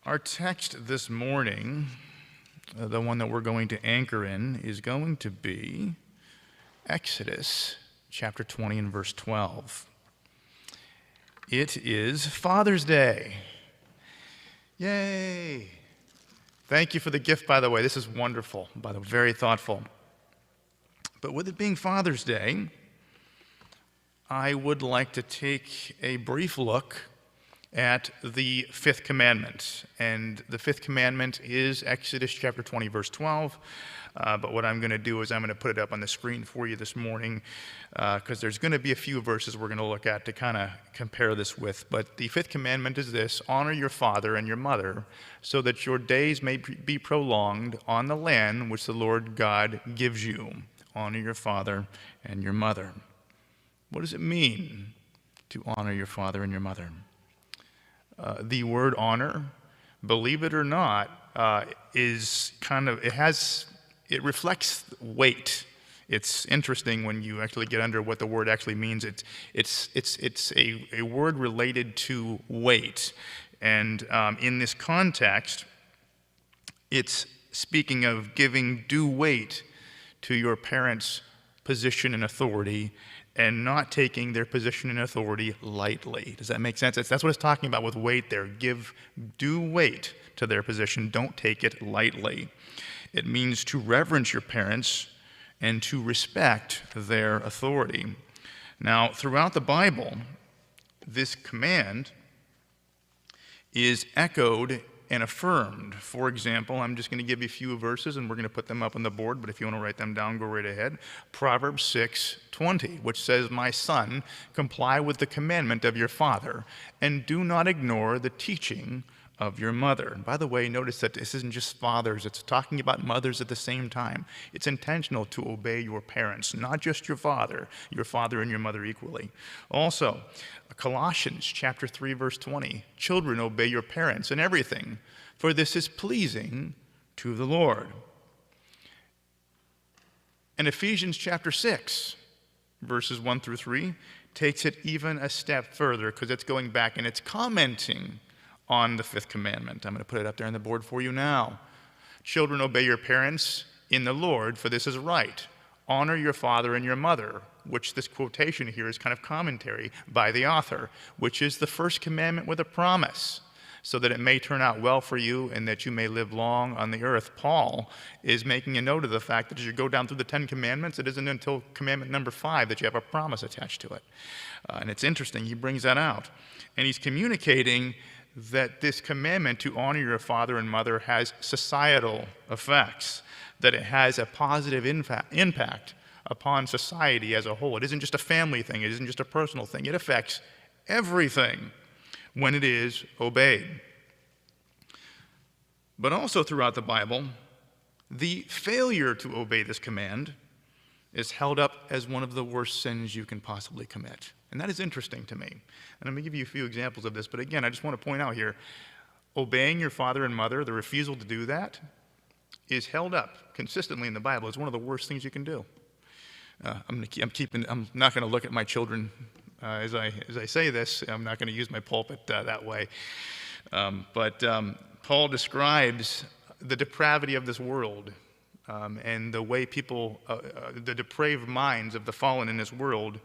Our text this morning, the one that we're going to anchor in, is going to be Exodus chapter 20 and verse 12. It is Father's Day. Yay! Thank you for the gift, by the way. This is wonderful, by the way, very thoughtful. But with it being Father's Day, I would like to take a brief look at the fifth commandment. And the fifth commandment is Exodus chapter 20, verse 12. But what I'm going to do is I'm going to put it up on the screen for you this morning because there's going to be a few verses we're going to look at to kind of compare this with. But the fifth commandment is this: honor your father and your mother so that your days may be prolonged on the land which the Lord God gives you. Honor your father and your mother. What does it mean to honor your father and your mother? The word honor, believe it or not, is kind of, it reflects weight. It's interesting when you actually get under what the word actually means. It's a word related to weight. And in this context, it's speaking of giving due weight to your parents' position and authority and not taking their position and authority lightly. Does that make sense? That's what it's talking about with weight there. Give due weight to their position. Don't take it lightly. It means to reverence your parents and to respect their authority. Now, throughout the Bible, this command is echoed and affirmed. For example, I'm just going to give you a few verses and we're going to put them up on the board, but if you want to write them down, go right ahead. Proverbs 6:20, which says, "My son, comply with the commandment of your father, and do not ignore the teaching of your mother." And by the way, notice that this isn't just fathers, it's talking about mothers at the same time. It's intentional to obey your parents, not just your father and your mother equally. Also, Colossians chapter 3, verse 20, "Children, obey your parents in everything, for this is pleasing to the Lord." And Ephesians chapter 6, verses 1 through 3, takes it even a step further because it's going back and it's commenting on the fifth commandment. I'm going to put it up there on the board for you now. "Children, obey your parents in the Lord, for this is right. Honor your father and your mother," which this quotation here is kind of commentary by the author, which is the first commandment with a promise, so that it may turn out well for you and that you may live long on the earth. Paul is making a note of the fact that as you go down through the 10 commandments, it isn't until commandment number 5 that you have a promise attached to it. And it's interesting, he brings that out. And he's communicating that this commandment to honor your father and mother has societal effects, that it has a positive impact upon society as a whole. It isn't just a family thing, it isn't just a personal thing. It affects everything when it is obeyed. But also throughout the Bible, the failure to obey this command is held up as one of the worst sins you can possibly commit. And that is interesting to me. And I'm going to give you a few examples of this, but again, I just want to point out here, obeying your father and mother, the refusal to do that, is held up consistently in the Bible as one of the worst things you can do. I'm not going to look at my children as I say this. I'm not going to use my pulpit that way. But Paul describes the depravity of this world and the way people, the depraved minds of the fallen in this world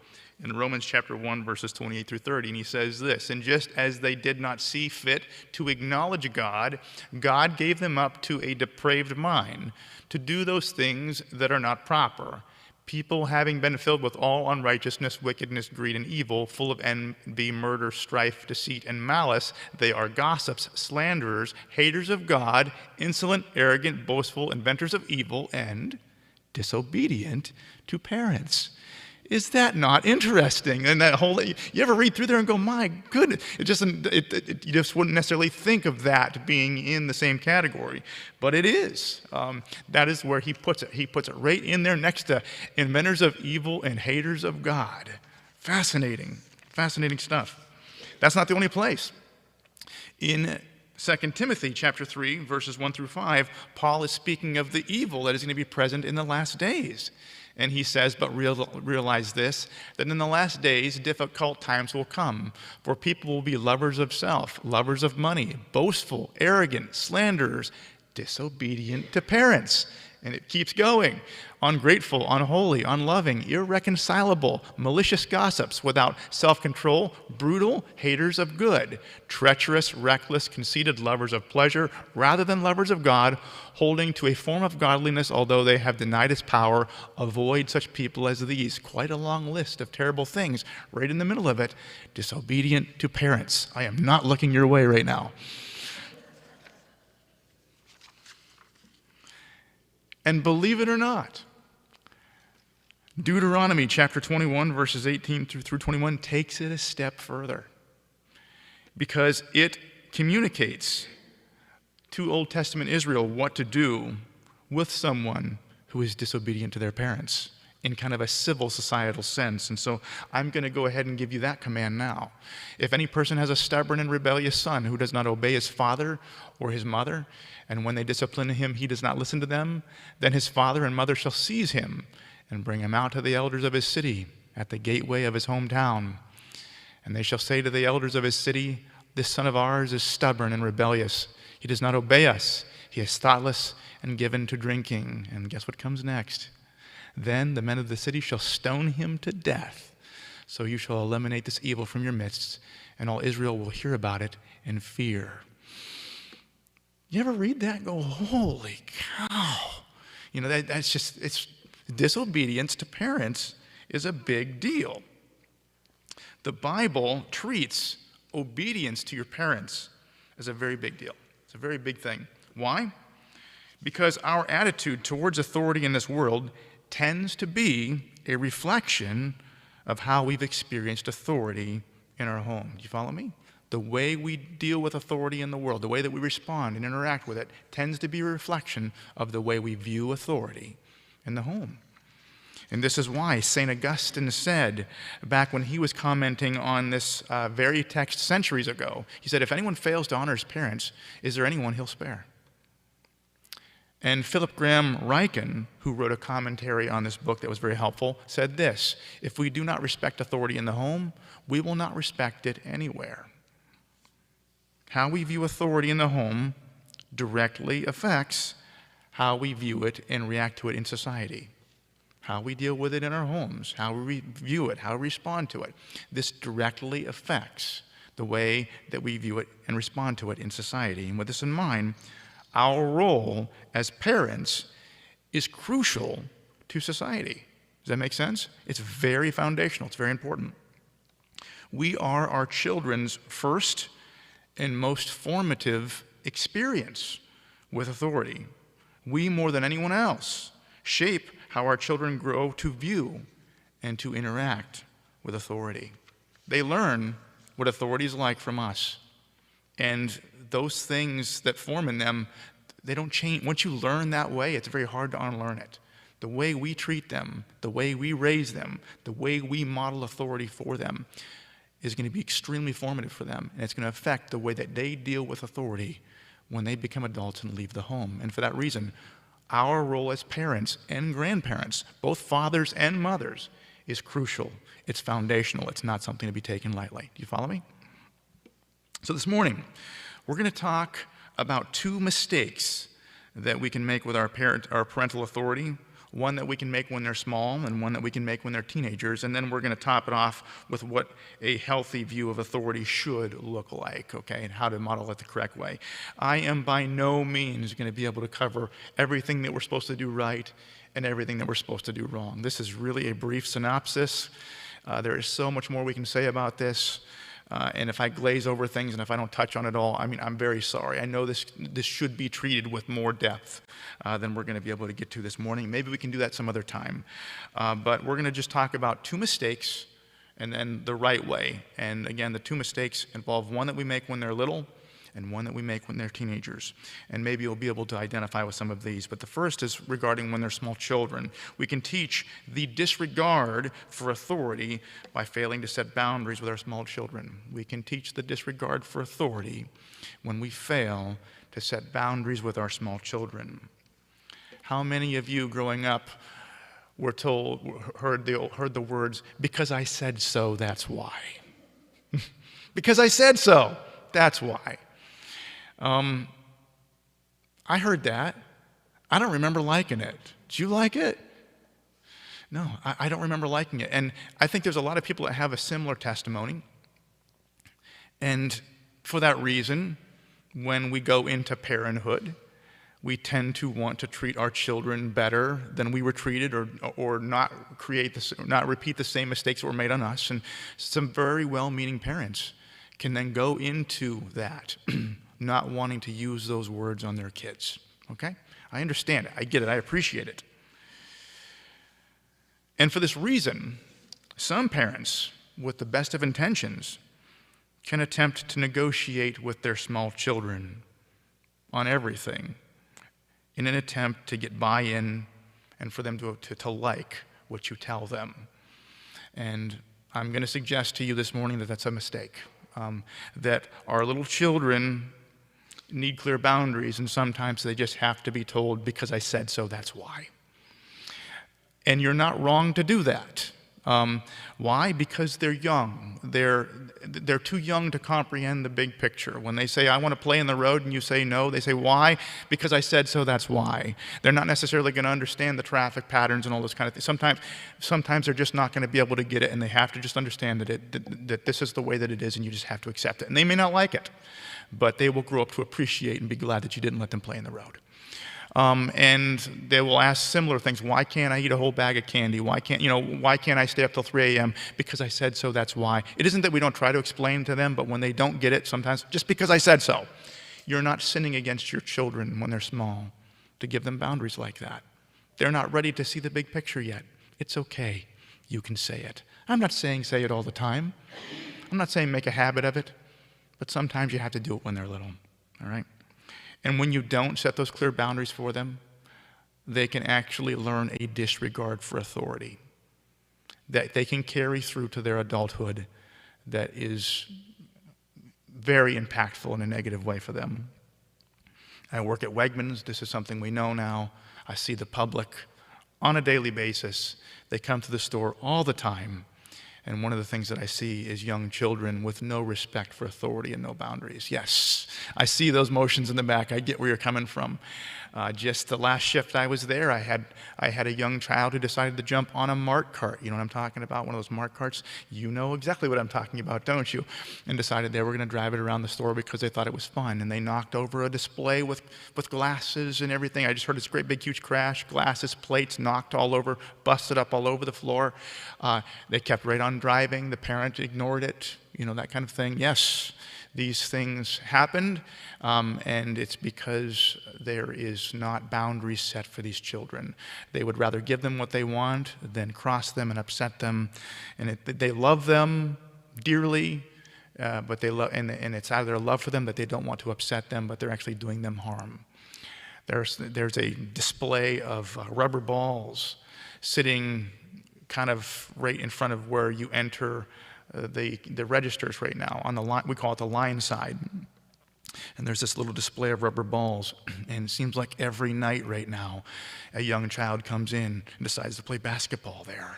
in Romans chapter 1, verses 28 through 30. And he says this: "And just as they did not see fit to acknowledge God, God gave them up to a depraved mind to do those things that are not proper. People having been filled with all unrighteousness, wickedness, greed, and evil, full of envy, murder, strife, deceit, and malice, they are gossips, slanderers, haters of God, insolent, arrogant, boastful, inventors of evil, and disobedient to parents." Is that not interesting? And that whole, you ever read through there and go, my goodness, you just wouldn't necessarily think of that being in the same category, but it is. That is where he puts it. He puts it right in there next to inventors of evil and haters of God. Fascinating stuff. That's not the only place. In 2 Timothy chapter 3, verses 1 through 5, Paul is speaking of the evil that is going to be present in the last days. And he says, but realize this, that in the last days difficult times will come, for people will be lovers of self, lovers of money, boastful, arrogant, slanderers, disobedient to parents. And it keeps going. Ungrateful, unholy, unloving, irreconcilable, malicious gossips, without self-control, brutal, haters of good, treacherous, reckless, conceited, lovers of pleasure rather than lovers of God, holding to a form of godliness although they have denied its power. Avoid such people as these. Quite a long list of terrible things. Right in the middle of it, disobedient to parents. I am not looking your way right now. And believe it or not, Deuteronomy chapter 21, verses 18 through 21 takes it a step further, because it communicates to Old Testament Israel what to do with someone who is disobedient to their parents in kind of a civil societal sense. And so I'm going to go ahead and give you that command now. If any person has a stubborn and rebellious son who does not obey his father or his mother, and when they discipline him he does not listen to them, then his father and mother shall seize him and bring him out to the elders of his city at the gateway of his hometown. And they shall say to the elders of his city, this son of ours is stubborn and rebellious. He does not obey us. He is thoughtless and given to drinking. And guess what comes next? Then the men of the city shall stone him to death. So you shall eliminate this evil from your midst, and all Israel will hear about it in fear. You ever read that and go, holy cow? You know, it's disobedience to parents is a big deal. The Bible treats obedience to your parents as a very big deal. It's a very big thing. Why? Because our attitude towards authority in this world tends to be a reflection of how we've experienced authority in our home. Do you follow me? The way we deal with authority in the world, the way that we respond and interact with it, tends to be a reflection of the way we view authority in the home. And this is why St. Augustine said, back when he was commenting on this very text centuries ago, he said, if anyone fails to honor his parents, is there anyone he'll spare? And Philip Graham Ryken, who wrote a commentary on this book that was very helpful, said this: if we do not respect authority in the home, we will not respect it anywhere. How we view authority in the home directly affects how we view it and react to it in society. How we deal with it in our homes, how we view it, how we respond to it. This directly affects the way that we view it and respond to it in society. And with this in mind, our role as parents is crucial to society. Does that make sense? It's very foundational. It's very important. We are our children's first and most formative experience with authority. We, more than anyone else, shape how our children grow to view and to interact with authority. They learn what authority is like from us. And those things that form in them, they don't change. Once you learn that way, it's very hard to unlearn it. The way we treat them, the way we raise them, the way we model authority for them is going to be extremely formative for them. And it's going to affect the way that they deal with authority when they become adults and leave the home. And for that reason, our role as parents and grandparents, both fathers and mothers, is crucial. It's foundational. It's not something to be taken lightly. Do you follow me? So this morning, we're going to talk about two mistakes that we can make with our parental authority. One that we can make when they're small and one that we can make when they're teenagers. And then we're going to top it off with what a healthy view of authority should look like, okay, and how to model it the correct way. I am by no means going to be able to cover everything that we're supposed to do right and everything that we're supposed to do wrong. This is really a brief synopsis. There is so much more we can say about this. And if I glaze over things and if I don't touch on it all, I mean, I'm very sorry. I know this should be treated with more depth than we're going to be able to get to this morning. Maybe we can do that some other time. But we're going to just talk about two mistakes and then the right way. And again, the two mistakes involve one that we make when they're little and one that we make when they're teenagers. And maybe you'll be able to identify with some of these. But the first is regarding when they're small children. We can teach the disregard for authority by failing to set boundaries with our small children. We can teach the disregard for authority when we fail to set boundaries with our small children. How many of you growing up heard the words, "Because I said so, that's why." Because I said so, that's why. I heard that. I don't remember liking it. Did you like it? No, I don't remember liking it. And I think there's a lot of people that have a similar testimony. And for that reason, when we go into parenthood, we tend to want to treat our children better than we were treated, or not repeat the same mistakes that were made on us. And some very well-meaning parents can then go into that, not wanting to use those words on their kids. Okay? I understand it. I get it. I appreciate it. And for this reason, some parents, with the best of intentions, can attempt to negotiate with their small children on everything in an attempt to get buy-in and for them to like what you tell them. And I'm going to suggest to you this morning that that's a mistake, that our little children need clear boundaries, and sometimes they just have to be told, "Because I said so, that's why." And you're not wrong to do that. Why? Because they're young. They're too young to comprehend the big picture. When they say, "I want to play in the road," and you say no, they say, "Why?" "Because I said so, that's why." They're not necessarily going to understand the traffic patterns and all those kind of things. Sometimes they're just not going to be able to get it, and they have to just understand that this is the way that it is, and you just have to accept it. And they may not like it, but they will grow up to appreciate and be glad that you didn't let them play in the road. And they will ask similar things. "Why can't I eat a whole bag of candy? Why can't I stay up till 3 a.m.? "Because I said so, that's why." It isn't that we don't try to explain to them, but when they don't get it, sometimes, "Just because I said so." You're not sinning against your children when they're small to give them boundaries like that. They're not ready to see the big picture yet. It's okay. You can say it. I'm not saying say it all the time. I'm not saying make a habit of it, but sometimes you have to do it when they're little, all right? And when you don't set those clear boundaries for them, they can actually learn a disregard for authority that they can carry through to their adulthood that is very impactful in a negative way for them. I work at Wegmans. This is something we know now. I see the public on a daily basis. They come to the store all the time. And one of the things that I see is young children with no respect for authority and no boundaries. Yes, I see those motions in the back. I get where you're coming from. Just the last shift I was there, I had a young child who decided to jump on a Mart cart. You know what I'm talking about? One of those Mart carts. You know exactly what I'm talking about, don't you? And decided they were going to drive it around the store because they thought it was fun. And they knocked over a display with glasses and everything. I just heard this great big huge crash. Glasses, plates knocked all over, busted up all over the floor. They kept right on driving. The parent ignored it, that kind of thing. Yes, these things happened, and it's because there is not boundaries set for these children. They would rather give them what they want than cross them and upset them. And they love them dearly, but and it's out of their love for them that they don't want to upset them, but they're actually doing them harm. There's a display of rubber balls sitting kind of right in front of where you enter the registers right now on the line. We call it the line side. And there's this little display of rubber balls. And it seems like every night right now, a young child comes in and decides to play basketball there.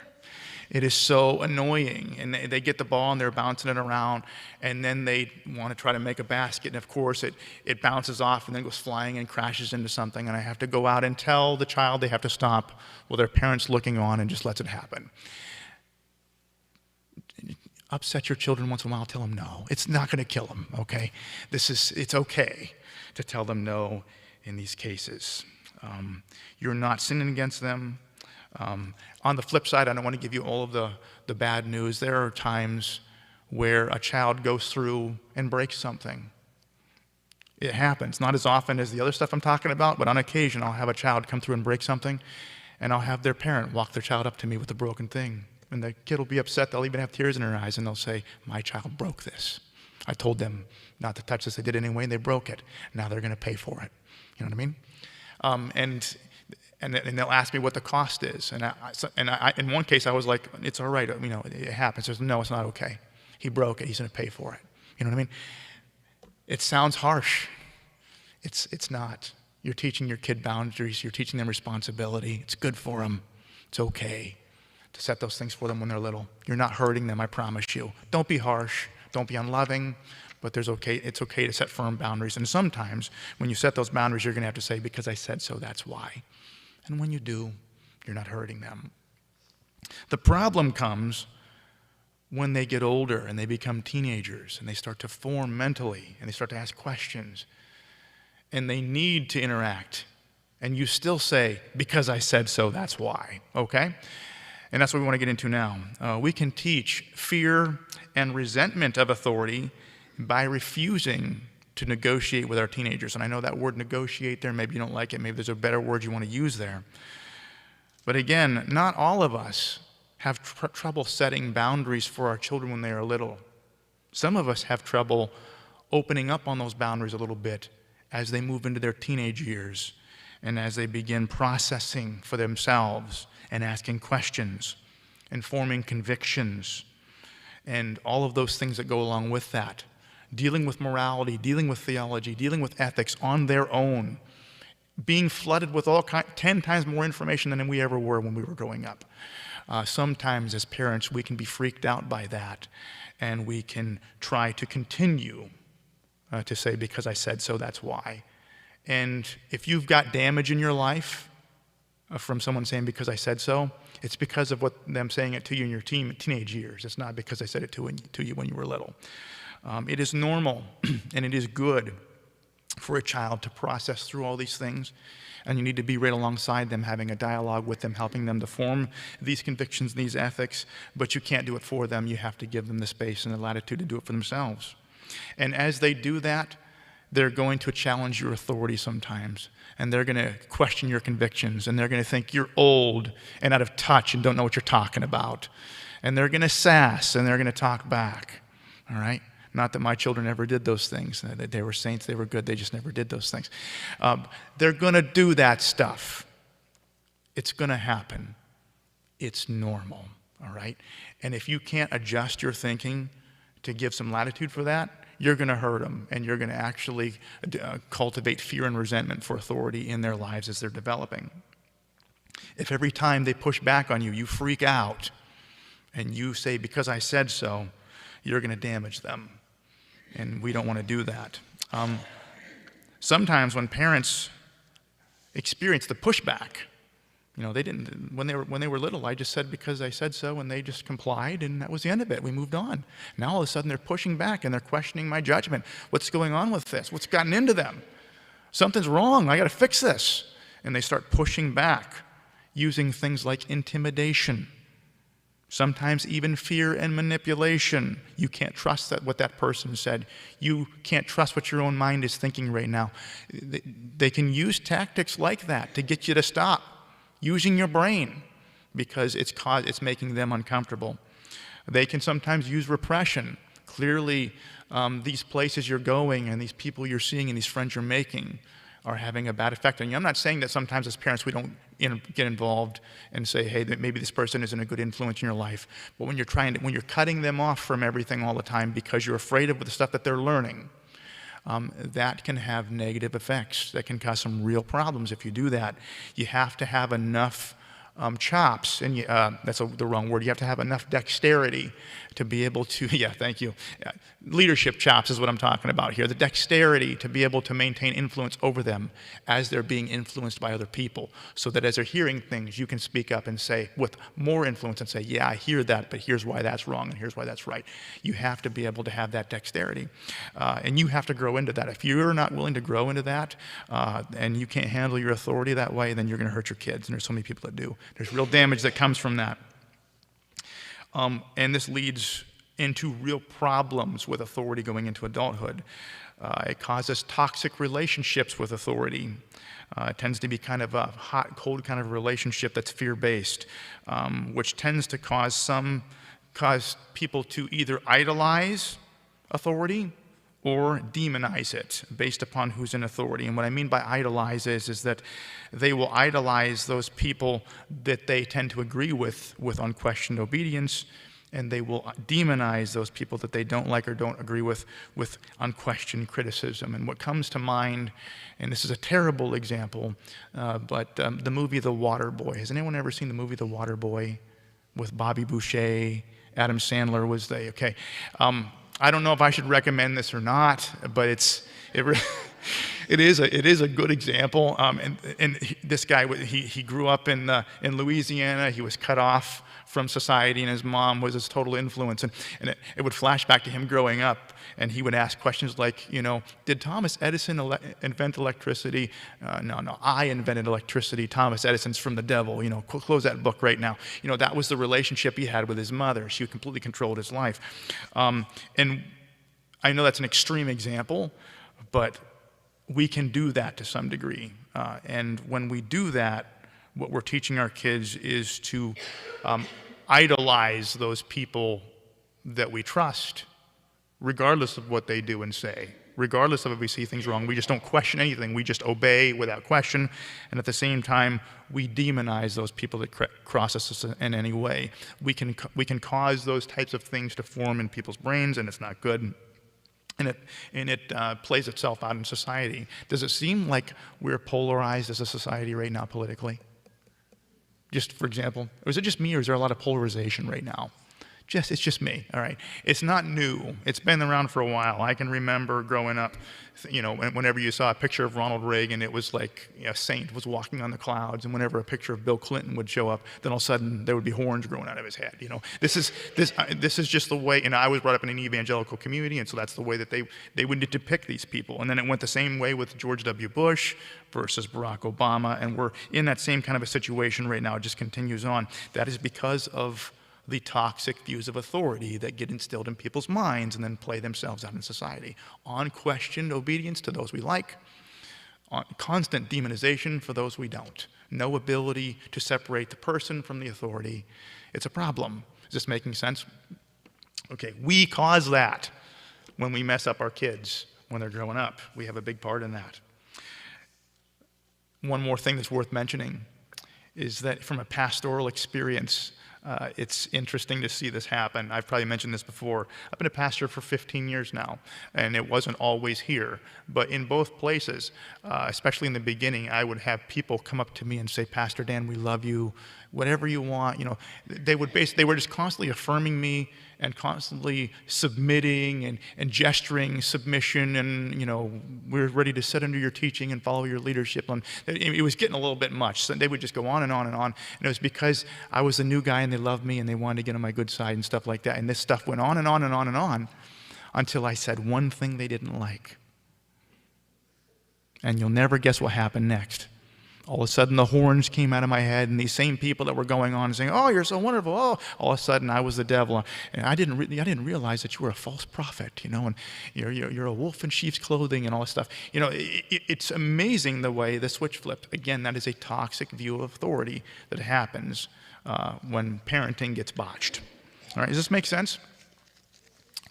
It is so annoying. And they get the ball and they're bouncing it around. And then they want to try to make a basket. And of course, it bounces off and then goes flying and crashes into something. And I have to go out and tell the child they have to stop while their parents looking on and just lets it happen. Upset your children once in a while, tell them no. It's not going to kill them, okay? It's okay to tell them no in these cases. You're not sinning against them. On the flip side, I don't want to give you all of the bad news. There are times where a child goes through and breaks something. It happens, not as often as the other stuff I'm talking about, but on occasion I'll have a child come through and break something, and I'll have their parent walk their child up to me with a broken thing. And the kid will be upset. They'll even have tears in their eyes, and they'll say, "My child broke this. I told them not to touch this. They did anyway, and they broke it. Now they're going to pay for it." You know what I mean? And they'll ask me what the cost is. And I in one case, I was like, "It's all right. It happens." There's no, it's not okay. He broke it. He's going to pay for it. You know what I mean? It sounds harsh. It's not. You're teaching your kid boundaries. You're teaching them responsibility. It's good for them. It's okay to set those things for them when they're little. You're not hurting them, I promise you. Don't be harsh. Don't be unloving. But it's okay to set firm boundaries. And sometimes when you set those boundaries, you're going to have to say, because I said so, that's why. And when you do, you're not hurting them. The problem comes when they get older and they become teenagers and they start to form mentally and they start to ask questions and they need to interact. And you still say, because I said so, that's why. Okay? And that's what we want to get into now. We can teach fear and resentment of authority by refusing to negotiate with our teenagers. And I know that word negotiate there, maybe you don't like it, maybe there's a better word you want to use there. But again, not all of us have trouble setting boundaries for our children when they are little. Some of us have trouble opening up on those boundaries a little bit as they move into their teenage years and as they begin processing for themselves and asking questions and forming convictions and all of those things that go along with that. Dealing with morality, dealing with theology, dealing with ethics on their own, being flooded with 10 times more information than we ever were when we were growing up. Sometimes as parents, we can be freaked out by that, and we can try to continue to say, because I said so, that's why. And if you've got damage in your life from someone saying, because I said so, it's because of them saying it to you in your teenage years. It's not because I said it to you when you were little. It is normal and it is good for a child to process through all these things, and you need to be right alongside them, having a dialogue with them, helping them to form these convictions, these ethics, but you can't do it for them. You have to give them the space and the latitude to do it for themselves. And as they do that, they're going to challenge your authority sometimes, and they're going to question your convictions, and they're going to think you're old and out of touch and don't know what you're talking about. And they're going to sass, and they're going to talk back, all right? Not that my children ever did those things. They were saints, they were good, they just never did those things. They're going to do that stuff. It's going to happen. It's normal, all right? And if you can't adjust your thinking to give some latitude for that, you're going to hurt them, and you're going to actually cultivate fear and resentment for authority in their lives as they're developing. If every time they push back on you, you freak out, and you say, because I said so, you're going to damage them. And we don't want to do that. Sometimes when parents experience the pushback, they didn't, when they were little, I just said because I said so, and they just complied, and that was the end of it. We moved on. Now all of a sudden they're pushing back, and they're questioning my judgment. What's going on with this? What's gotten into them? Something's wrong. I got to fix this. And they start pushing back, using things like intimidation. Sometimes even fear and manipulation. You can't trust what that person said. You can't trust what your own mind is thinking right now. They can use tactics like that to get you to stop using your brain because it's making them uncomfortable. They can sometimes use repression. Clearly, these places you're going and these people you're seeing and these friends you're making are having a bad effect on you. I'm not saying that sometimes as parents we don't get involved and say, hey, that maybe this person isn't a good influence in your life. But when you're cutting them off from everything all the time because you're afraid of the stuff that they're learning, that can have negative effects. That can cause some real problems if you do that. You have to have enough chops, and that's the wrong word. You have to have enough dexterity to be able to, thank you. Leadership chops is what I'm talking about here. The dexterity to be able to maintain influence over them as they're being influenced by other people, so that as they're hearing things, you can speak up and say, with more influence, and say, yeah, I hear that, but here's why that's wrong, and here's why that's right. You have to be able to have that dexterity, and you have to grow into that. If you're not willing to grow into that, and you can't handle your authority that way, then you're going to hurt your kids, and there's so many people that do. There's real damage that comes from that. And this leads into real problems with authority going into adulthood. It causes toxic relationships with authority. It tends to be kind of a hot, cold kind of relationship that's fear-based, which tends to cause people to either idolize authority or demonize it based upon who's in authority. And what I mean by idolize is that they will idolize those people that they tend to agree with unquestioned obedience, and they will demonize those people that they don't like or don't agree with unquestioned criticism. And what comes to mind, and this is a terrible example, but the movie The Waterboy. Has anyone ever seen the movie The Waterboy with Bobby Boucher? Adam Sandler was okay. I don't know if I should recommend this or not, but it is a good example. This guy, he grew up in Louisiana. He was cut off from society, and his mom was his total influence. And it would flash back to him growing up, and he would ask questions like, did Thomas Edison invent electricity? No, I invented electricity. Thomas Edison's from the devil. Close that book right now. That was the relationship he had with his mother. She completely controlled his life. And I know that's an extreme example, but we can do that to some degree. And when we do that, what we're teaching our kids is to idolize those people that we trust, regardless of what they do and say. Regardless of if we see things wrong, we just don't question anything. We just obey without question. And at the same time, we demonize those people that cross us in any way. We can cause those types of things to form in people's brains, and it's not good. And it plays itself out in society. Does it seem like we're polarized as a society right now politically? Just for example, or is it just me, or is there a lot of polarization right now? It's just me, all right? It's not new. It's been around for a while. I can remember growing up, whenever you saw a picture of Ronald Reagan, it was like a saint was walking on the clouds, and whenever a picture of Bill Clinton would show up, then all of a sudden there would be horns growing out of his head. This is just the way. And I was brought up in an evangelical community, and so that's the way that they would depict these people. And then it went the same way with George W. Bush versus Barack Obama, and we're in that same kind of a situation right now. It just continues on. That is because of the toxic views of authority that get instilled in people's minds and then play themselves out in society. Unquestioned obedience to those we like, constant demonization for those we don't. No ability to separate the person from the authority. It's a problem. Is this making sense? Okay, we cause that when we mess up our kids when they're growing up. We have a big part in that. One more thing that's worth mentioning is that from a pastoral experience, it's interesting to see this happen. I've probably mentioned this before. I've been a pastor for 15 years now, and it wasn't always here. But in both places, especially in the beginning, I would have people come up to me and say, "Pastor Dan, we love you. Whatever you want." They were just constantly affirming me and constantly submitting and gesturing submission, and we're ready to sit under your teaching and follow your leadership. And it was getting a little bit much. So they would just go on and on and on. And it was because I was the new guy and they loved me and they wanted to get on my good side and stuff like that. And this stuff went on and on and on and on until I said one thing they didn't like. And you'll never guess what happened next. All of a sudden, the horns came out of my head, and these same people that were going on and saying, "Oh, you're so wonderful." Oh, all of a sudden, I was the devil, and I didn't realize that you were a false prophet, and you're a wolf in sheep's clothing, and all this stuff. It's amazing the way the switch flipped. Again, that is a toxic view of authority that happens when parenting gets botched. All right, does this make sense?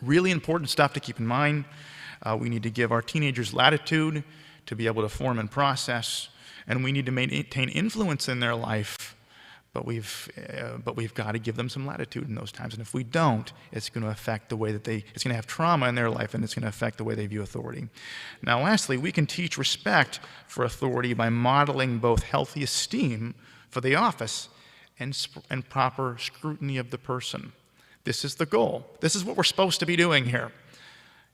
Really important stuff to keep in mind. We need to give our teenagers latitude to be able to form and process. And we need to maintain influence in their life, but we've got to give them some latitude in those times. And if we don't, it's going to affect the way that it's going to have trauma in their life, and it's going to affect the way they view authority. Now, lastly, we can teach respect for authority by modeling both healthy esteem for the office and proper scrutiny of the person. This is the goal. This is what we're supposed to be doing here.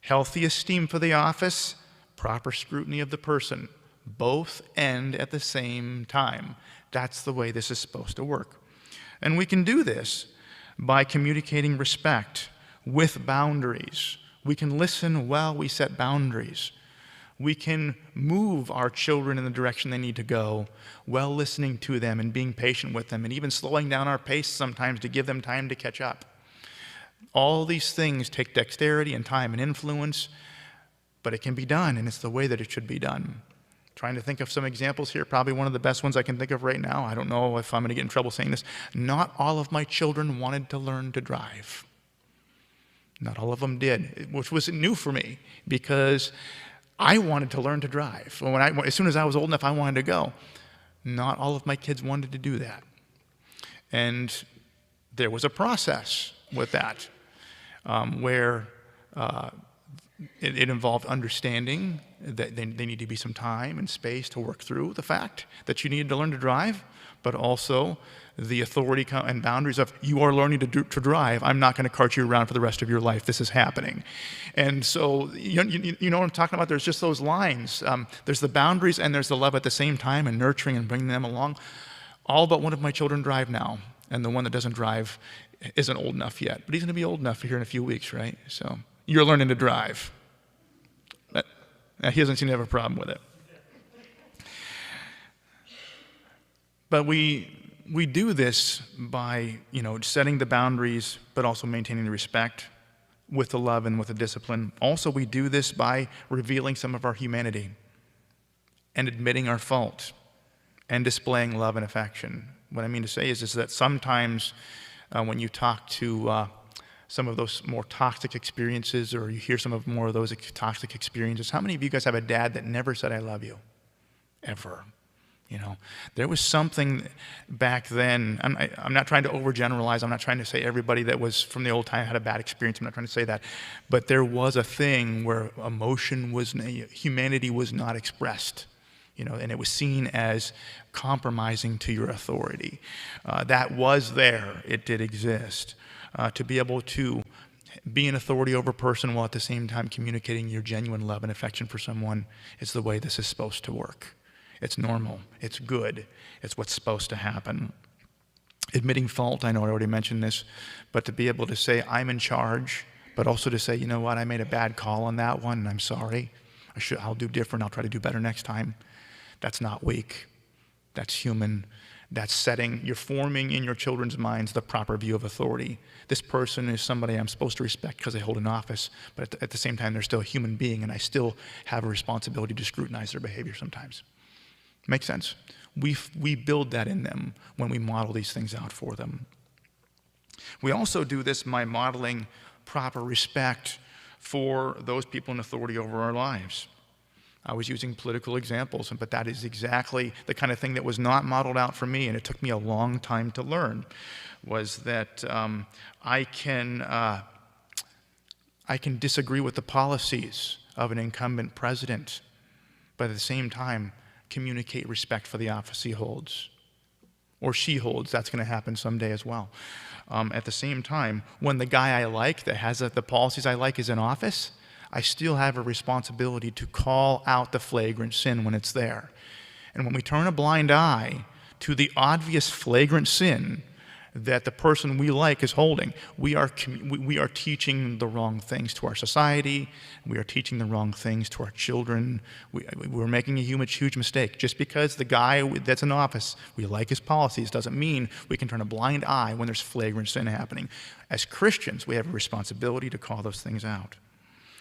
Healthy esteem for the office, proper scrutiny of the person. Both end at the same time. That's the way this is supposed to work. And we can do this by communicating respect with boundaries. We can listen while we set boundaries. We can move our children in the direction they need to go while listening to them and being patient with them and even slowing down our pace sometimes to give them time to catch up. All these things take dexterity and time and influence, but it can be done, and it's the way that it should be done. Trying to think of some examples here, probably one of the best ones I can think of right now. I don't know if I'm going to get in trouble saying this. Not all of my children wanted to learn to drive. Not all of them did, which was new for me because I wanted to learn to drive. As soon as I was old enough, I wanted to go. Not all of my kids wanted to do that. And there was a process. with that, where it involved understanding that they need to be some time and space to work through the fact that you needed to learn to drive, but also the authority and boundaries of, you are learning to drive. I'm not going to cart you around for the rest of your life. This is happening. And so, you know what I'm talking about? There's just those lines. There's the boundaries and there's the love at the same time, and nurturing and bringing them along. All but one of my children drive now, and the one that doesn't drive isn't old enough yet. But he's going to be old enough here in a few weeks, right? So you're learning to drive. But he doesn't seem to have a problem with it. But we do this by, setting the boundaries, but also maintaining the respect with the love and with the discipline. Also, we do this by revealing some of our humanity and admitting our fault and displaying love and affection. What I mean to say is that sometimes when you talk to some of those more toxic experiences, or you hear some of more of those toxic experiences, how many of you guys have a dad that never said, "I love you," ever? There was something back then. I'm not trying to overgeneralize. I'm not trying to say everybody that was from the old time had a bad experience. I'm not trying to say that. But there was a thing where humanity was not expressed, and it was seen as compromising to your authority. That was there. It did exist. To be able to be an authority over a person while at the same time communicating your genuine love and affection for someone is the way this is supposed to work. It's normal. It's good. It's what's supposed to happen. Admitting fault, I know I already mentioned this, but to be able to say, I'm in charge, but also to say, you know what, I made a bad call on that one, and I'm sorry. I'll do different. I'll try to do better next time. That's not weak. That's human. That's you're forming in your children's minds the proper view of authority. This person is somebody I'm supposed to respect because they hold an office, but at the same time, they're still a human being, and I still have a responsibility to scrutinize their behavior sometimes. Makes sense? We build that in them when we model these things out for them. We also do this by modeling proper respect for those people in authority over our lives. I was using political examples, but that is exactly the kind of thing that was not modeled out for me, and it took me a long time to learn, was that I can disagree with the policies of an incumbent president, but at the same time, communicate respect for the office he holds, or she holds. That's going to happen someday as well. At the same time, when the guy I like that has the policies I like is in office, I still have a responsibility to call out the flagrant sin when it's there. And when we turn a blind eye to the obvious flagrant sin that the person we like is holding, we are teaching the wrong things to our society. We are teaching the wrong things to our children. We're making a huge mistake. Just because the guy that's in office, we like his policies, doesn't mean we can turn a blind eye when there's flagrant sin happening. As Christians, we have a responsibility to call those things out.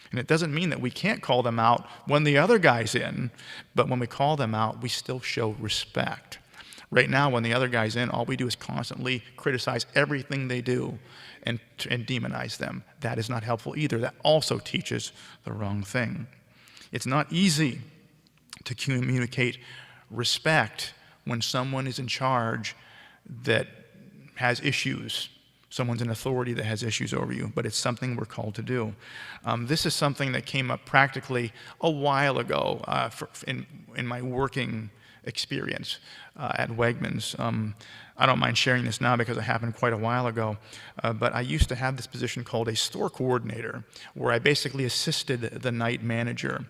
And it doesn't mean that we can't call them out when the other guy's in, but when we call them out, we still show respect. Right now, when the other guy's in, all we do is constantly criticize everything they do and demonize them. That is not helpful either. That also teaches the wrong thing. It's not easy to communicate respect when someone is in charge that has issues. Someone's in authority that has issues over you, but it's something we're called to do. This is something that came up practically a while ago in my working experience at Wegmans. I don't mind sharing this now because it happened quite a while ago, but I used to have this position called a store coordinator, where I basically assisted the night manager.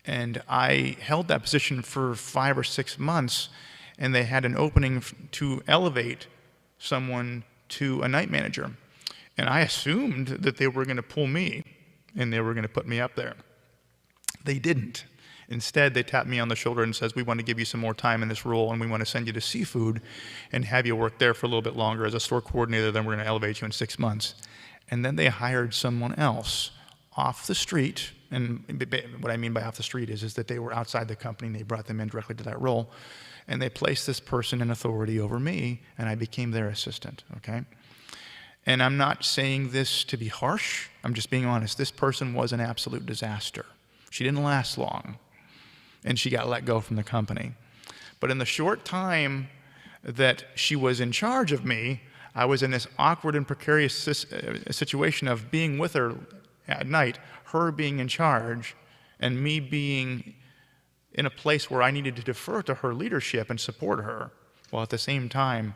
And I held that position for 5 or 6 months, and they had an opening to elevate someone to a night manager. And I assumed that they were going to pull me and they were going to put me up there. They didn't. Instead, they tapped me on the shoulder and says, we want to give you some more time in this role, and we want to send you to seafood and have you work there for a little bit longer as a store coordinator, then we're going to elevate you in 6 months. And then they hired someone else off the street. And what I mean by off the street is that they were outside the company and they brought them in directly to that role. And they placed this person in authority over me, and I became their assistant, okay? And I'm not saying this to be harsh. I'm just being honest. This person was an absolute disaster. She didn't last long, and she got let go from the company. But in the short time that she was in charge of me, I was in this awkward and precarious situation of being with her at night, her being in charge, and me being in a place where I needed to defer to her leadership and support her, while at the same time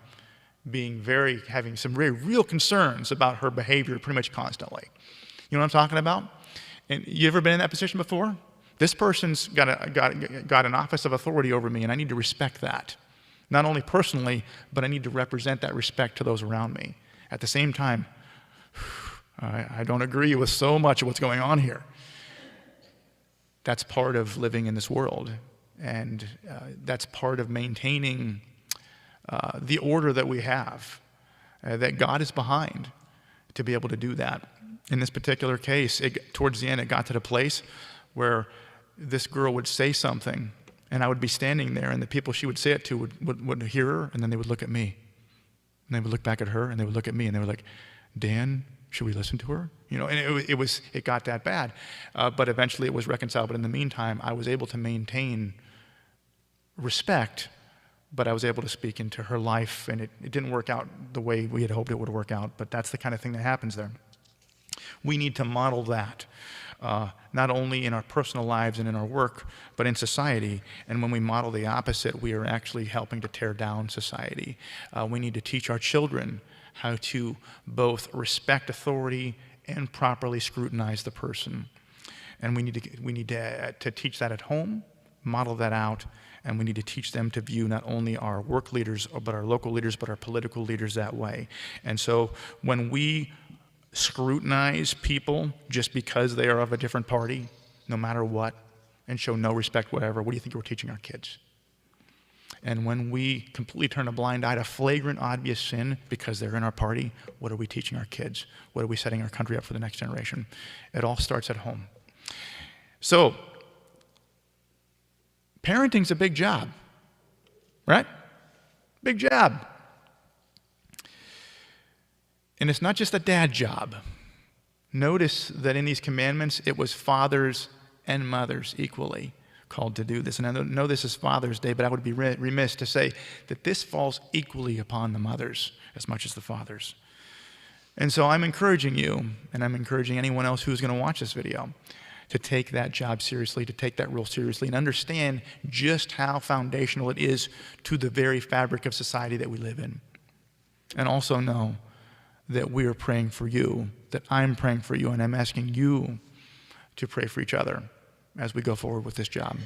having some very real concerns about her behavior pretty much constantly. You know what I'm talking about? And you ever been in that position before? This person's got an office of authority over me, and I need to respect that. Not only personally, but I need to represent that respect to those around me. At the same time, I don't agree with so much of what's going on here. That's part of living in this world, and that's part of maintaining the order that we have, that God is behind to be able to do that. In this particular case, towards the end, it got to the place where this girl would say something, and I would be standing there, and the people she would say it to would hear her, and then they would look at me. And they would look back at her, and they would look at me, and they were like, Dan, should we listen to her? You know, and it got that bad. But eventually it was reconciled. But in the meantime, I was able to maintain respect, but I was able to speak into her life, and it didn't work out the way we had hoped it would work out, but that's the kind of thing that happens there. We need to model that, not only in our personal lives and in our work, but in society. And when we model the opposite, we are actually helping to tear down society. We need to teach our children how to both respect authority and properly scrutinize the person. And we need to teach that at home, model that out, and we need to teach them to view not only our work leaders, but our local leaders, but our political leaders that way. And so when we scrutinize people just because they are of a different party, no matter what, and show no respect whatever, what do you think we're teaching our kids? And when we completely turn a blind eye to flagrant, obvious sin because they're in our party, what are we teaching our kids? What are we setting our country up for the next generation? It all starts at home. So, parenting's a big job, right? Big job. And it's not just a dad job. Notice that in these commandments, it was fathers and mothers equally called to do this. And I know this is Father's Day, but I would be remiss to say that this falls equally upon the mothers as much as the fathers. And so I'm encouraging you, and I'm encouraging anyone else who's going to watch this video, to take that job seriously, to take that role seriously, and understand just how foundational it is to the very fabric of society that we live in. And also know that we are praying for you, that I'm praying for you, and I'm asking you to pray for each other as we go forward with this job.